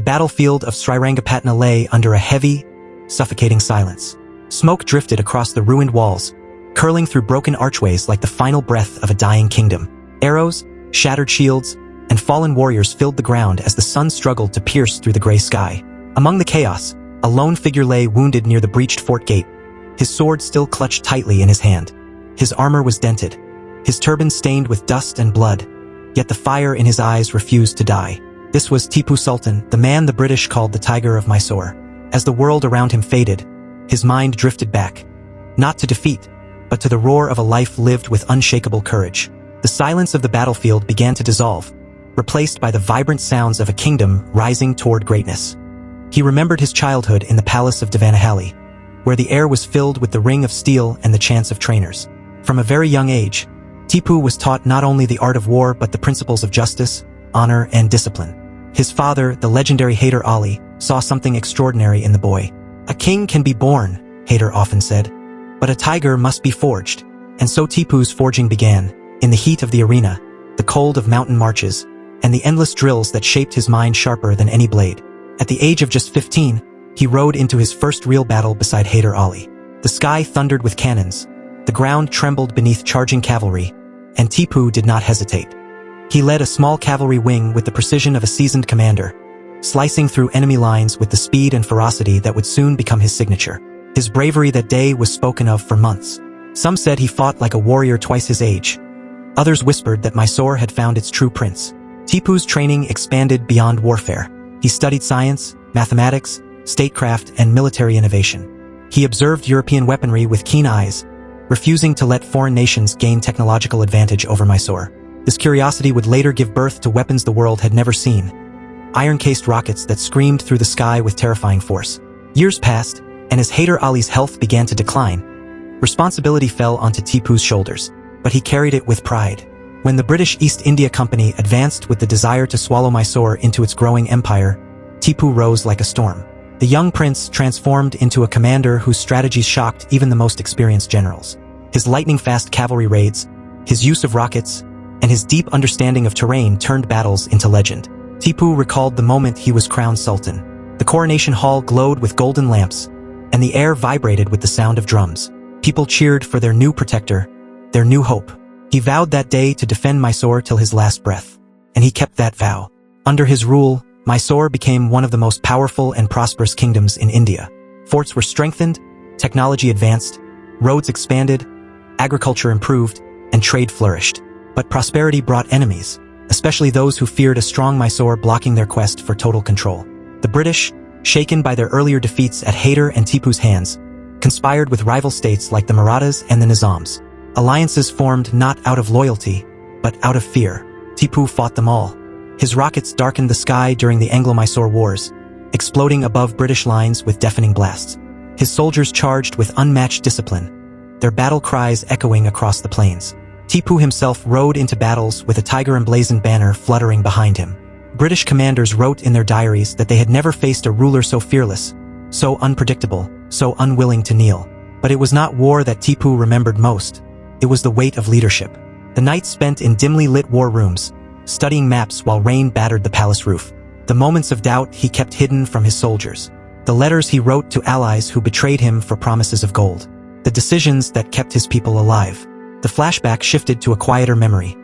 battlefield of Srirangapatna lay under a heavy, suffocating silence. Smoke drifted across the ruined walls, curling through broken archways like the final breath of a dying kingdom. Arrows, shattered shields, and fallen warriors filled the ground as the sun struggled to pierce through the gray sky. Among the chaos, a lone figure lay wounded near the breached fort gate, his sword still clutched tightly in his hand. His armor was dented, his turban stained with dust and blood, yet the fire in his eyes refused to die. This was Tipu Sultan, the man the British called the Tiger of Mysore. As the world around him faded, his mind drifted back, not to defeat, but to the roar of a life lived with unshakable courage. The silence of the battlefield began to dissolve, replaced by the vibrant sounds of a kingdom rising toward greatness. He remembered his childhood in the palace of Devanahalli, where the air was filled with the ring of steel and the chants of trainers. From a very young age, Tipu was taught not only the art of war but the principles of justice, honor, and discipline. His father, the legendary Hyder Ali, saw something extraordinary in the boy. "A king can be born," Hyder often said, "but a tiger must be forged." And so Tipu's forging began, in the heat of the arena, the cold of mountain marches, and the endless drills that shaped his mind sharper than any blade. At the age of just 15, he rode into his first real battle beside Hyder Ali. The sky thundered with cannons, the ground trembled beneath charging cavalry, and Tipu did not hesitate. He led a small cavalry wing with the precision of a seasoned commander, slicing through enemy lines with the speed and ferocity that would soon become his signature. His bravery that day was spoken of for months. Some said he fought like a warrior twice his age. Others whispered that Mysore had found its true prince. Tipu's training expanded beyond warfare. He studied science, mathematics, statecraft, and military innovation. He observed European weaponry with keen eyes, refusing to let foreign nations gain technological advantage over Mysore. This curiosity would later give birth to weapons the world had never seen, iron-cased rockets that screamed through the sky with terrifying force. Years passed, and as Hyder Ali's health began to decline, responsibility fell onto Tipu's shoulders, but he carried it with pride. When the British East India Company advanced with the desire to swallow Mysore into its growing empire, Tipu rose like a storm. The young prince transformed into a commander whose strategies shocked even the most experienced generals. His lightning-fast cavalry raids, his use of rockets, and his deep understanding of terrain turned battles into legend. Tipu recalled the moment he was crowned sultan. The coronation hall glowed with golden lamps, and the air vibrated with the sound of drums. People cheered for their new protector, their new hope. He vowed that day to defend Mysore till his last breath, and he kept that vow. Under his rule, Mysore became one of the most powerful and prosperous kingdoms in India. Forts were strengthened, technology advanced, roads expanded, agriculture improved, and trade flourished. But prosperity brought enemies, especially those who feared a strong Mysore blocking their quest for total control. The British, shaken by their earlier defeats at Hyder and Tipu's hands, conspired with rival states like the Marathas and the Nizams. Alliances formed not out of loyalty, but out of fear. Tipu fought them all. His rockets darkened the sky during the Anglo-Mysore Wars, exploding above British lines with deafening blasts. His soldiers charged with unmatched discipline, their battle cries echoing across the plains. Tipu himself rode into battles with a tiger-emblazoned banner fluttering behind him. British commanders wrote in their diaries that they had never faced a ruler so fearless, so unpredictable, so unwilling to kneel. But it was not war that Tipu remembered most. It was the weight of leadership. The nights spent in dimly lit war rooms, studying maps while rain battered the palace roof. The moments of doubt he kept hidden from his soldiers. The letters he wrote to allies who betrayed him for promises of gold. The decisions that kept his people alive. The flashback shifted to a quieter memory.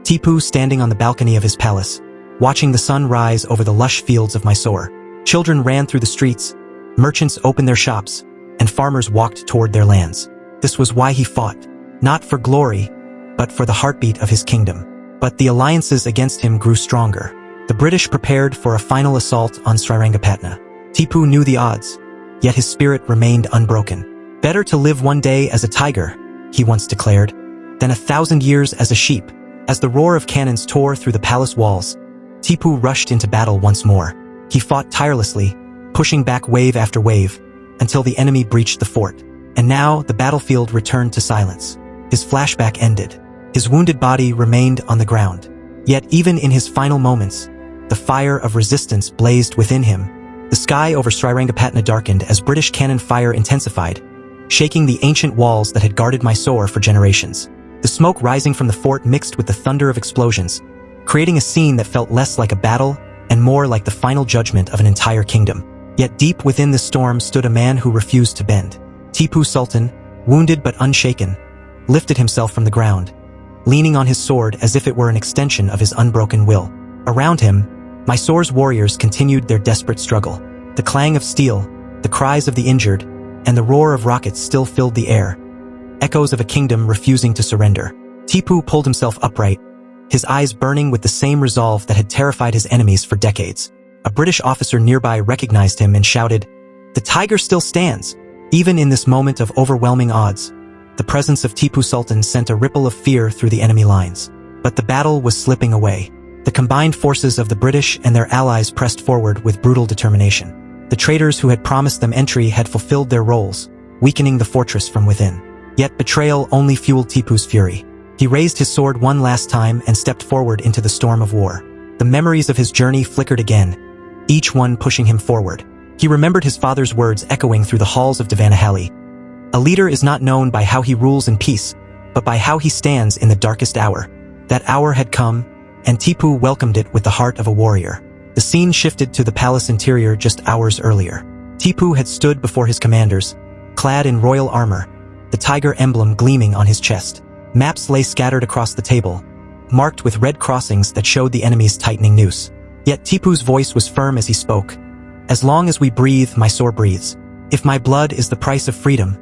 Tipu standing on the balcony of his palace, watching the sun rise over the lush fields of Mysore. Children ran through the streets, merchants opened their shops, and farmers walked toward their lands. This was why he fought. Not for glory, but for the heartbeat of his kingdom. But the alliances against him grew stronger. The British prepared for a final assault on Srirangapatna. Tipu knew the odds, yet his spirit remained unbroken. "Better to live one day as a tiger," he once declared, "than 1,000 years as a sheep." As the roar of cannons tore through the palace walls, Tipu rushed into battle once more. He fought tirelessly, pushing back wave after wave, until the enemy breached the fort. And now the battlefield returned to silence. His flashback ended. His wounded body remained on the ground. Yet even in his final moments, the fire of resistance blazed within him. The sky over Srirangapatna darkened as British cannon fire intensified, shaking the ancient walls that had guarded Mysore for generations. The smoke rising from the fort mixed with the thunder of explosions, creating a scene that felt less like a battle and more like the final judgment of an entire kingdom. Yet deep within the storm stood a man who refused to bend. Tipu Sultan, wounded but unshaken, lifted himself from the ground, leaning on his sword as if it were an extension of his unbroken will. Around him, Mysore's warriors continued their desperate struggle. The clang of steel, the cries of the injured, and the roar of rockets still filled the air, echoes of a kingdom refusing to surrender. Tipu pulled himself upright, his eyes burning with the same resolve that had terrified his enemies for decades. A British officer nearby recognized him and shouted, "The tiger still stands!" Even in this moment of overwhelming odds, the presence of Tipu Sultan sent a ripple of fear through the enemy lines. But the battle was slipping away. The combined forces of the British and their allies pressed forward with brutal determination. The traitors who had promised them entry had fulfilled their roles, weakening the fortress from within. Yet betrayal only fueled Tipu's fury. He raised his sword one last time and stepped forward into the storm of war. The memories of his journey flickered again, each one pushing him forward. He remembered his father's words echoing through the halls of Devanahalli. A leader is not known by how he rules in peace, but by how he stands in the darkest hour. That hour had come, and Tipu welcomed it with the heart of a warrior. The scene shifted to the palace interior just hours earlier. Tipu had stood before his commanders, clad in royal armor, the tiger emblem gleaming on his chest. Maps lay scattered across the table, marked with red crossings that showed the enemy's tightening noose. Yet Tipu's voice was firm as he spoke. "As long as we breathe, Mysore breathes. If my blood is the price of freedom,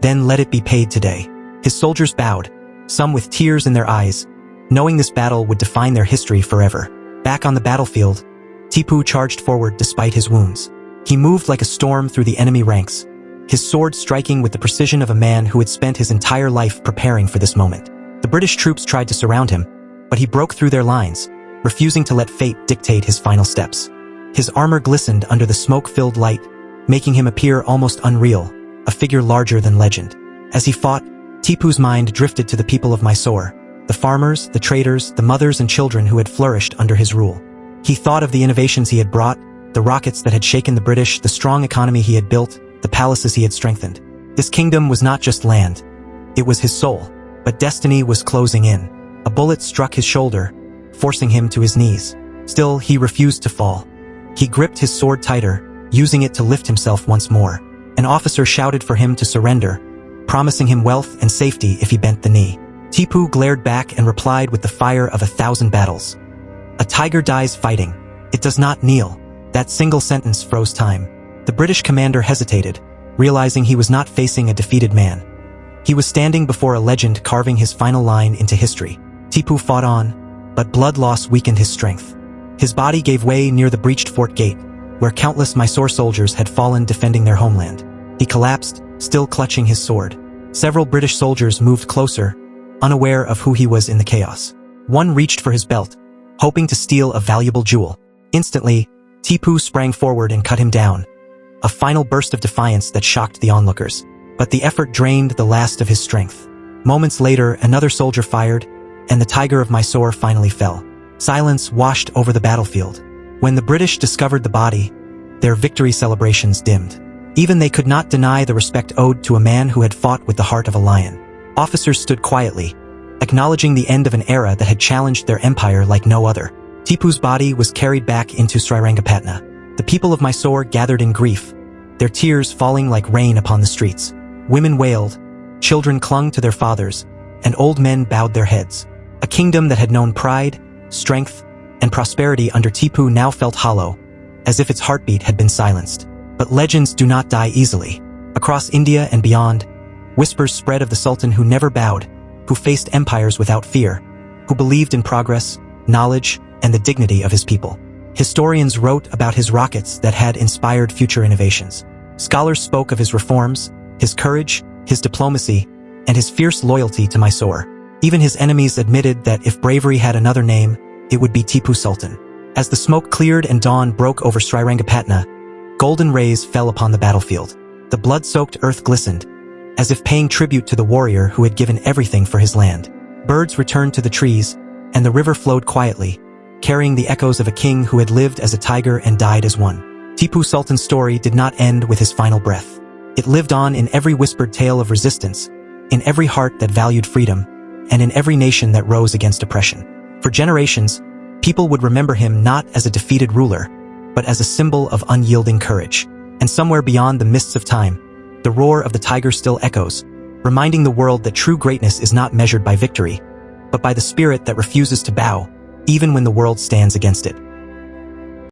then let it be paid today." His soldiers bowed, some with tears in their eyes, knowing this battle would define their history forever. Back on the battlefield, Tipu charged forward despite his wounds. He moved like a storm through the enemy ranks, his sword striking with the precision of a man who had spent his entire life preparing for this moment. The British troops tried to surround him, but he broke through their lines, refusing to let fate dictate his final steps. His armor glistened under the smoke-filled light, making him appear almost unreal, a figure larger than legend. As he fought, Tipu's mind drifted to the people of Mysore, the farmers, the traders, the mothers and children who had flourished under his rule. He thought of the innovations he had brought, the rockets that had shaken the British, the strong economy he had built, the palaces he had strengthened. This kingdom was not just land, it was his soul. But destiny was closing in. A bullet struck his shoulder, forcing him to his knees. Still, he refused to fall. He gripped his sword tighter, using it to lift himself once more. An officer shouted for him to surrender, promising him wealth and safety if he bent the knee. Tipu glared back and replied with the fire of 1,000 battles. "A tiger dies fighting. It does not kneel." That single sentence froze time. The British commander hesitated, realizing he was not facing a defeated man. He was standing before a legend carving his final line into history. Tipu fought on, but blood loss weakened his strength. His body gave way near the breached fort gate, where countless Mysore soldiers had fallen defending their homeland. He collapsed, still clutching his sword. Several British soldiers moved closer, unaware of who he was in the chaos. One reached for his belt, hoping to steal a valuable jewel. Instantly, Tipu sprang forward and cut him down, a final burst of defiance that shocked the onlookers. But the effort drained the last of his strength. Moments later, another soldier fired, and the tiger of Mysore finally fell. Silence washed over the battlefield. When the British discovered the body, their victory celebrations dimmed. Even they could not deny the respect owed to a man who had fought with the heart of a lion. Officers stood quietly, acknowledging the end of an era that had challenged their empire like no other. Tipu's body was carried back into Srirangapatna. The people of Mysore gathered in grief, their tears falling like rain upon the streets. Women wailed, children clung to their fathers, and old men bowed their heads. A kingdom that had known pride, strength, and prosperity under Tipu now felt hollow, as if its heartbeat had been silenced. But legends do not die easily. Across India and beyond, whispers spread of the Sultan who never bowed, who faced empires without fear, who believed in progress, knowledge, and the dignity of his people. Historians wrote about his rockets that had inspired future innovations. Scholars spoke of his reforms, his courage, his diplomacy, and his fierce loyalty to Mysore. Even his enemies admitted that if bravery had another name, it would be Tipu Sultan. As the smoke cleared and dawn broke over Srirangapatna, golden rays fell upon the battlefield. The blood-soaked earth glistened, as if paying tribute to the warrior who had given everything for his land. Birds returned to the trees, and the river flowed quietly, carrying the echoes of a king who had lived as a tiger and died as one. Tipu Sultan's story did not end with his final breath. It lived on in every whispered tale of resistance, in every heart that valued freedom, and in every nation that rose against oppression. For generations, People would remember him not as a defeated ruler, but as a symbol of unyielding courage. And somewhere beyond the mists of time, the roar of the tiger still echoes, reminding the world that true greatness is not measured by victory, but by the spirit that refuses to bow, even when the world stands against it.